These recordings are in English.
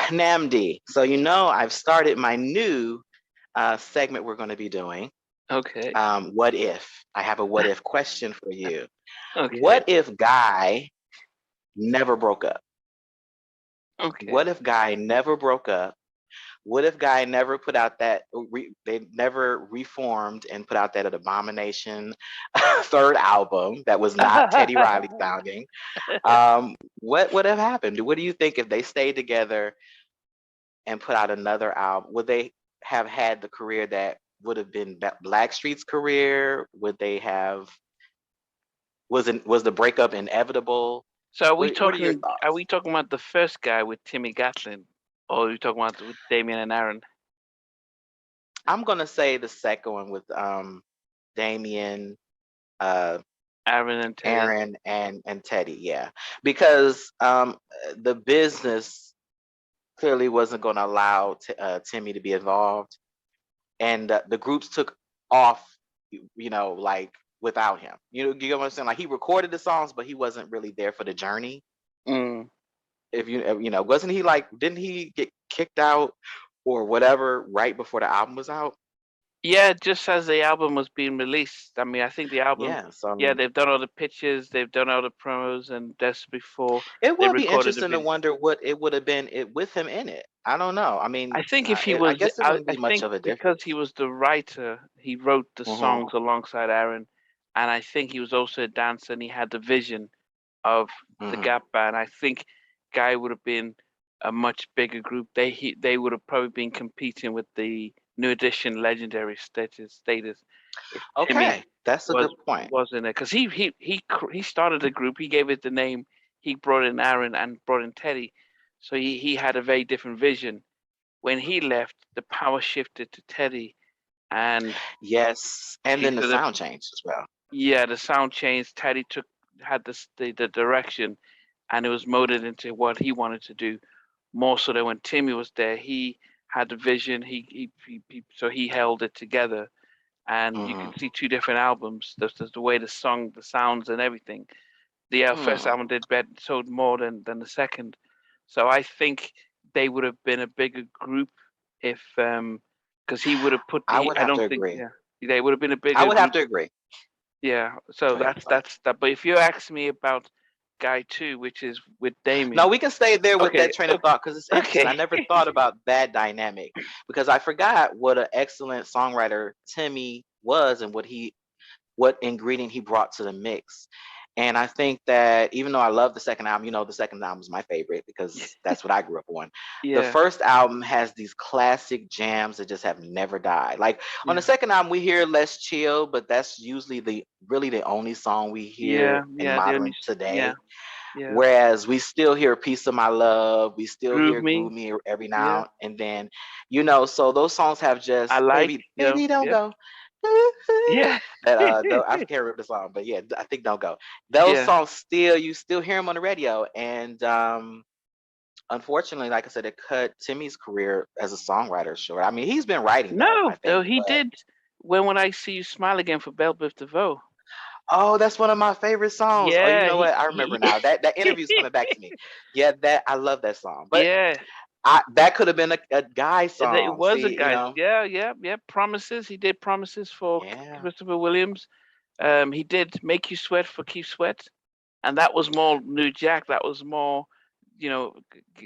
Nnamdi. So I've started my new segment we're going to be doing. Okay. What if? I have a what if question for you. Okay. What if Guy never broke up? Okay. What if Guy never broke up? What if Guy never put out they never reformed and put out that abomination third album that was not Teddy Riley sounding? What would have happened? What do you think if they stayed together and put out another album? Would they have had the career that would have been Blackstreet's career? Would they have? Was the breakup inevitable? So What are your are thoughts? we talking about the first guy with Timmy Gatlin, or are we talking about with Damien and Aaron? I'm gonna say the second one with Damien, uh, Aaron and Teddy. Aaron, and Teddy. Yeah, because the business clearly wasn't going to allow Timmy to be involved, and the groups took off. Like without him. You get what I'm saying? Like he recorded the songs, but he wasn't really there for the journey. Mm. If wasn't he like? Didn't he get kicked out or whatever right before the album was out? Yeah, just as the album was being released. I mean, I think the album. Yeah. So I Yeah, mean, they've done all the pictures, they've done all the promos, and that's before it they would be recorded the interesting to video. wonder what it would have been with him in it. I don't know. I mean, I think if he I was, guess it wouldn't I be much think of a because difference. he was the writer, he wrote the Hmm. songs alongside Aaron, and I think he was also a dancer and he had the vision of the Hmm. Gap Band. I think Guy would have been a much bigger group. They would have probably been competing with the New Edition legendary status if Timmy Okay, that's a was good point. was in it, because he started the group. He gave it the name. He brought in Aaron and brought in Teddy, so he had a very different vision. When he left, the power shifted to Teddy, and Yes, and he then the sort of, sound changed as well. yeah, the sound changed. Teddy had the direction, and it was molded into what he wanted to do. More so than when Timmy was there, he had the vision. So he held it together, and you Hmm. can see two different albums. There's the way the sounds, and everything. The first Hmm. album did better, sold more than the second. So I think they would have been a bigger group if because he would have put I would I have don't to think, agree. yeah, they would have been a I bigger would have group. to agree. Yeah. So Go ahead. I'm sorry. that's that. But if you ask me about Guy 2, which is with No, Damien. we can stay there with Okay. that train of thought because it's interesting. I Okay. never thought about that dynamic because I forgot what an excellent songwriter Timmy was and what ingredient he brought to the mix. And I think that even though I love the second album, the second album is my favorite because that's what I grew up on. The Yeah. first album has these classic jams that just have never died. Like on the Yeah. second album, we hear Less Chill, but that's usually the only song we Yeah. hear in Yeah. The only. modern Yeah. today. Yeah. Whereas we still hear Piece of My Love, we still Groove hear Me. Groove Me every Yeah. now and then, so those songs have I just like. baby don't Yep. go. Yeah. That I can't remember the song, but yeah, I think Don't Go. Those Yeah. songs you still hear them on the radio, and unfortunately, like I said, it cut Timmy's career as a songwriter short. I mean, he's been writing though, I No, though think, he but did. When I see you smile again for Belle Biv DeVoe. oh, that's one of my favorite songs. Oh, you Yeah. know what? I He remember now. That interview's coming back to me. Yeah, that I love that song, but yeah. that could have been a Guy It song. was a See, guy. Yeah. Yeah. Yeah. Promises. He did Promises for yeah, Christopher Williams. He did Make You Sweat for Keith Sweat, and that was more New Jack. That was more, you know,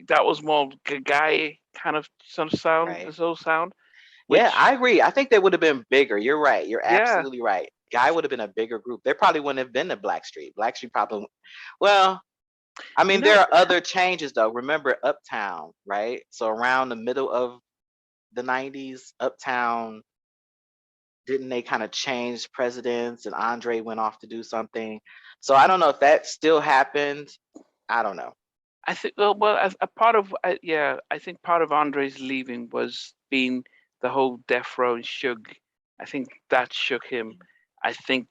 that was more Guy kind of some sound, right. this whole sound, Yeah, which I agree. I think they would have been bigger. You're right. You're yeah. absolutely right. Guy would have been a bigger group. There probably wouldn't have been the Blackstreet. Blackstreet probably, well, I You mean, know, there are other changes though. Remember Uptown, right? So around the middle of the 90s, Uptown, didn't they kind of change presidents and Andre went off to do something? So I don't know if that still happened. I don't know. I think well as a part of yeah, I think part of Andre's leaving was being the whole Death Row and Suge. I think that shook him. I think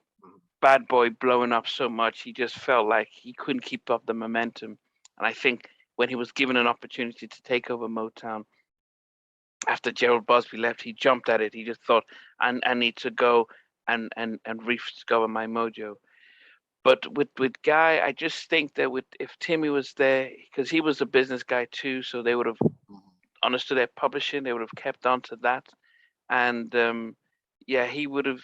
Bad Boy blowing up so much, he just felt like he couldn't keep up the momentum. And I think when he was given an opportunity to take over Motown after Gerald Busby left, he jumped at it. He just thought, I need to go and rediscover my mojo. But with Guy, I just think that with if Timmy was there, because he was a business guy too, so they would have understood their publishing, they would have kept on to that. And yeah, he would have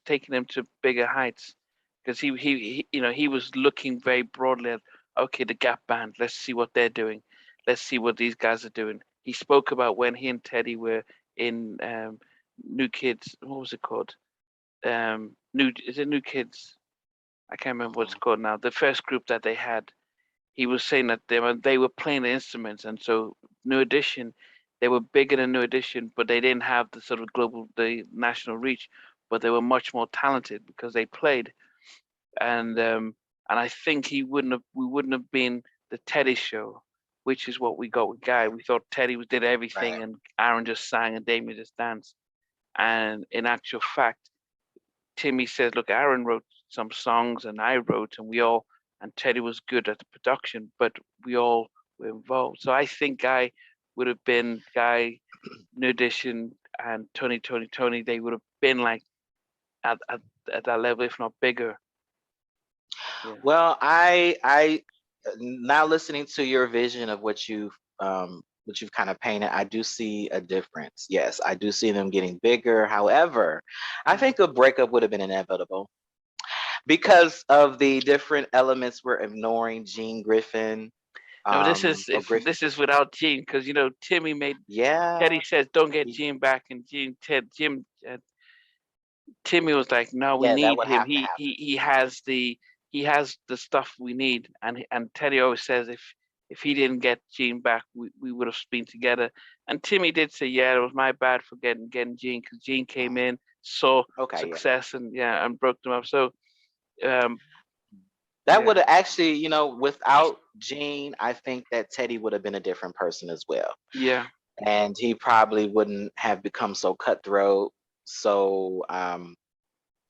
taken them to bigger heights, because he was looking very broadly at, okay, the Gap band, let's see what they're doing, let's see what these guys are doing. He spoke about when he and Teddy were in New Kids, what was it called? New Kids? I can't remember what it's called now. The first group that they had, he was saying that they were playing the instruments, and so New Edition, they were bigger than New Edition, but they didn't have the sort of the national reach, but they were much more talented because they played. And I think we wouldn't have been the Teddy show, which is what we got with Guy. We thought Teddy did everything, Right. and Aaron just sang and Damien just danced. And in actual fact, Timmy says, look, Aaron wrote some songs and I wrote, and Teddy was good at the production, but we all were involved. So I think Guy would have been New Edition, and Tony. They would have been like at that level, if not bigger. Yeah. Well, I now listening to your vision of what you've kind of painted, I do see a difference. Yes, I do see them getting bigger. However, I think a breakup would have been inevitable because of the different elements we're ignoring. Gene Griffin, No, or Griffin. this is without Gene, because Timmy made Yeah, Teddy says don't get he- Gene back, and Timmy was like, no, we yeah, that need would him. have to happen. He has the stuff we need, and Teddy always says if he didn't get Gene back, we would have been together. And Timmy did say, yeah, it was my bad for getting Gene, because Gene came in, saw Okay, yeah. success, and broke them up. So um, That yeah, would have actually, without Gene, I think that Teddy would have been a different person as well. yeah, And he probably wouldn't have become so cutthroat, so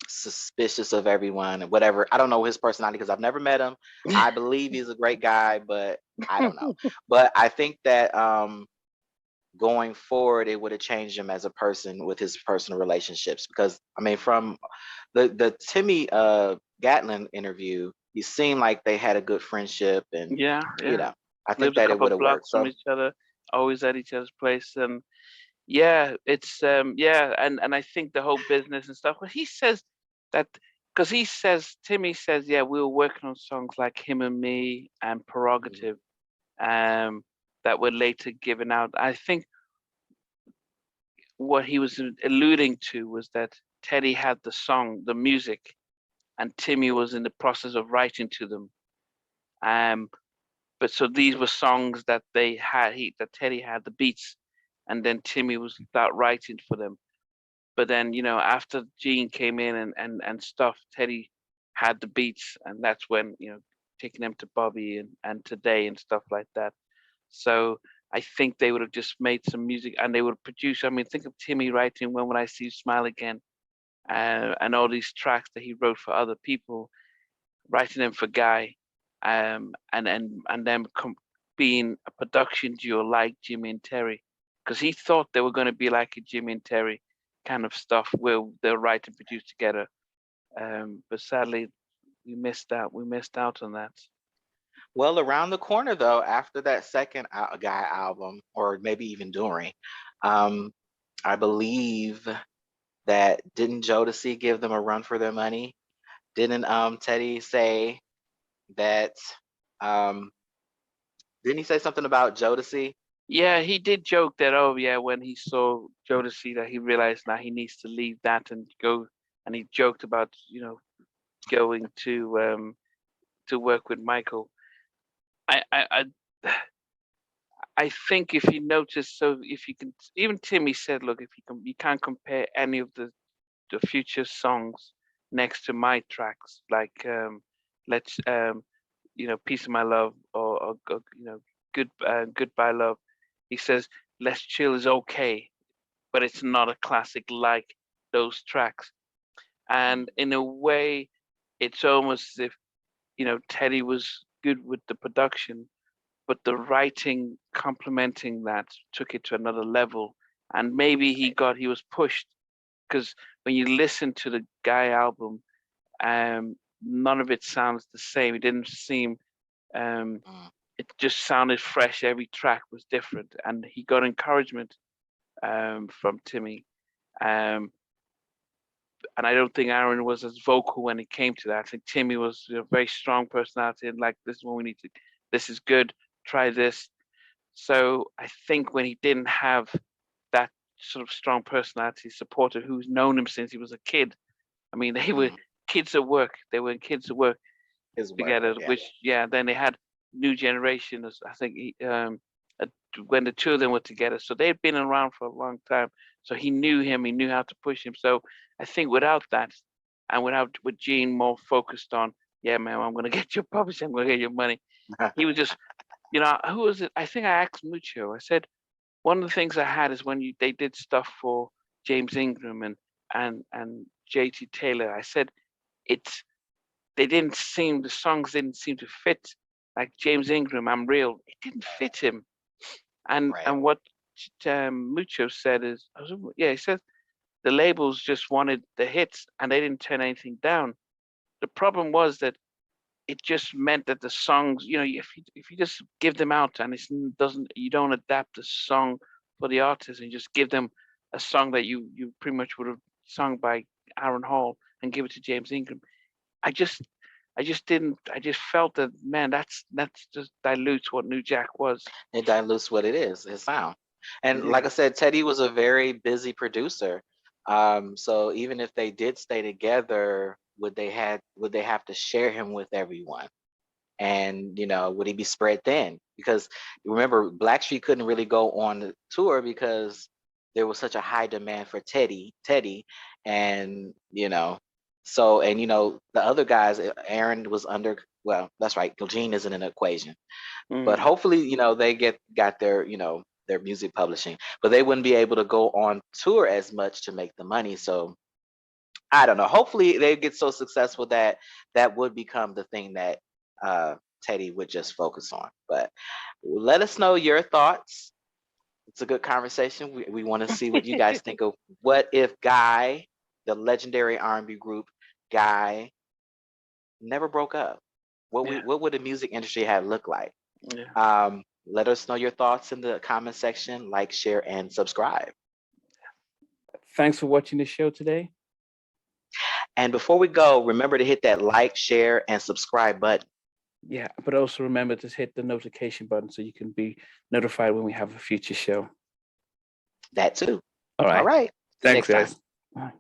suspicious of everyone and whatever. I don't know his personality because I've never met him. I believe he's a great guy, but I don't know. But I think that going forward, it would have changed him as a person with his personal relationships. Because I mean, from the Timmy Gatlin interview, he seemed like they had a good friendship, and yeah, you yeah. know, I think Lived a that it couple would of have worked. blocks from So each other, always at each other's place, and yeah, it's yeah, and I think the whole business and stuff. Well, he says that because Timmy says, yeah, we were working on songs like Him and Me and Prerogative, um, that were later given out. I think what he was alluding to was that Teddy had the song, the music, and Timmy was in the process of writing to them. Um, but so these were songs that that Teddy had the beats, and then Timmy was start writing for them. But then, after Gene came in and stuff, Teddy had the beats, and that's when, taking them to Bobby and Today and stuff like that. So I think they would have just made some music, and they would have produced. I mean, think of Timmy writing "When Will I See You Smile Again," and all these tracks that he wrote for other people, writing them for Guy, and them being a production duo like Jimmy and Terry, because he thought they were going to be like a Jimmy and Terry kind of stuff where they'll write and produce together. But sadly, we missed out. We missed out on that. well, around the corner though, after that second Guy album, or maybe even during, um, I believe that didn't Jodeci give them a run for their money? Didn't Teddy say that um didn't he say something about Jodeci? Yeah, he did joke that, oh yeah, when he saw Jodeci, that he realized now he needs to leave that and go, and he joked about, going to work with Michael. I I think if you notice, so if you can, even Timmy said, look, if you can't compare any of the future songs next to my tracks, like let's Piece of My Love, or Goodbye Love. He says Let's Chill is okay, but it's not a classic like those tracks. And in a way, it's almost as if, Teddy was good with the production, but the writing complementing that took it to another level. And maybe he was pushed, because when you listen to the Guy album, none of it sounds the same. It didn't seem um, just sounded fresh. Every track was different, and he got encouragement from Timmy. And I don't think Aaron was as vocal when it came to that. I think Timmy was a very strong personality and like, this is what we need to, this is good, try this. So I think when he didn't have that sort of strong personality supporter who's known him since he was a kid, I mean, they were kids at work. They were kids at work together, which, then they had new generation. I think when the two of them were together. So they'd been around for a long time. So he knew him, he knew how to push him. So I think without that, and with Gene more focused on, yeah, man, I'm going to get your publishing, I'm going to get your money. He was just, who was it? I think I asked Mucho. I said, one of the things I had is when they did stuff for James Ingram and JT Taylor, I said, the songs didn't seem to fit. Like James Ingram, I'm Real, it didn't fit him. And what Mucho said is, he said the labels just wanted the hits and they didn't turn anything down. The problem was that it just meant that the songs, if you just give them out and you don't adapt the song for the artist and just give them a song that you pretty much would have sung by Aaron Hall and give it to James Ingram. I just felt that, man, that's just dilutes what New Jack was. It dilutes what it is, his sound. And like I said, Teddy was a very busy producer. So even if they did stay together, would they have to share him with everyone? And would he be spread thin? Because remember, Blackstreet couldn't really go on the tour because there was such a high demand for Teddy, and so, and the other guys, Aaron was under. Well, that's right. Gene isn't in the equation, but hopefully, they got their their music publishing, but they wouldn't be able to go on tour as much to make the money. So I don't know. Hopefully, they get so successful that would become the thing that Teddy would just focus on. But let us know your thoughts. It's a good conversation. We want to see what you guys think of what if Guy, the legendary R&B group Guy, never broke up. What would the music industry have looked like? Let us know your thoughts in the comment section. Like, share, and subscribe. Thanks for watching the show today. And before we go, remember to hit that like, share, and subscribe button. Yeah, but also remember to hit the notification button so you can be notified when we have a future show. That too. All right. All right. Thanks, guys. Bye.